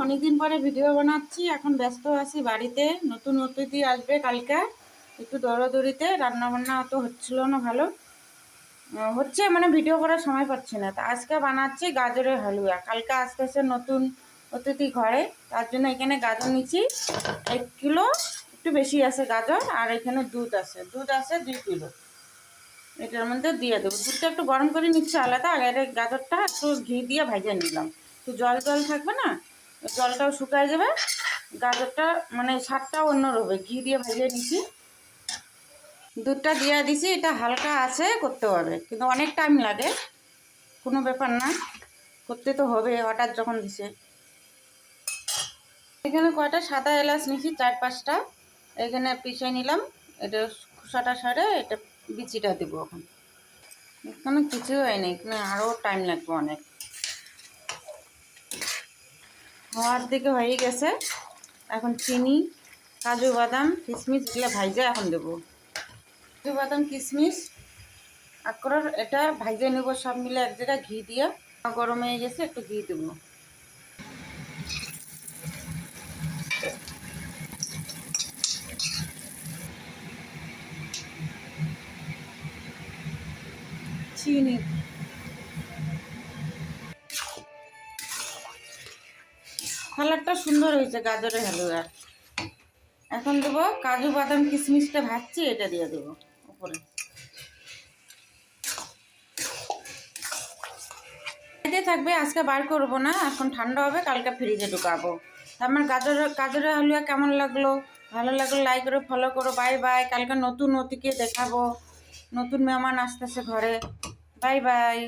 অনেকদিন পরে ভিডিও বানাচ্ছি। এখন ব্যস্ত আছি বাড়িতে, নতুন অতিথি আসবে কালকে। একটু দৌড়াদৌড়িতে রান্নাবান্না অত হচ্ছিল না, ভালো হচ্ছে মানে ভিডিও করার সময় পাচ্ছি না। তা আজকে বানাচ্ছি গাজরের হালুয়া। কালকে আসতেছে নতুন অতিথি ঘরে, তার জন্য এখানে গাজর নিচ্ছি 1 কিলো, একটু বেশি আছে গাজর। আর এখানে দুধ আছে 2 কিলো। এটার মধ্যে দিয়ে দেবো। দুধটা একটু গরম করে নিচ্ছি আলাদা, আর এর গাজরটা একটু ঘি দিয়ে ভেজে নিলাম। একটু জল জল থাকবে না, জলটাও শুকায় যাবে, গাজরটা মানে স্বাদটাও অন্য রবে। ঘি দিয়ে ভেজে নিচ্ছি, দুধটা দিয়ে দিছি। এটা হালকা আছে করতে হবে, কিন্তু অনেক টাইম লাগে, কোনো ব্যাপার না, করতে তো হবে হঠাৎ যখন দিছে। এখানে কয়টা সাদা এলাচ নিচ্ছি, 4-5টা, এখানে পিষে নিলাম। এটা খোসাটা সারে এটা বিচিটা দেবো। এখন এখানে কিছু হয়নি, এখানে আরও টাইম লাগবে অনেক। হওয়ার দিকে হয়ে গেছে। এখন চিনি, কাজু বাদাম কিশমিশ এগুলো ভাইজে এখন দেবো। কাজু বাদাম কিশমিশ আকরার এটা ভাইজে নেব সব মিলে এক জায়গায় ঘি দিয়ে। গরম হয়ে গেছে, একটু ঘি দেবো। চিনি, কালারটা সুন্দর হয়েছে গাজরের হালুয়া। এখন দেবো কাজু বাদাম কিশমিশটা ভাজছি, এটা দিয়ে দেবো উপরে। থাকবে, আজকে বার করবো না, এখন ঠান্ডা হবে, কালকে ফ্রিজে ঢুকাবো। আমার গাজরের হালুয়া কেমন লাগলো? ভালো লাগলো লাইক করে ফলো করো। Bye bye. কালকে নতুন অতিথিকে দেখাবো, নতুন মেহমান আসতেছে ঘরে। Bye bye.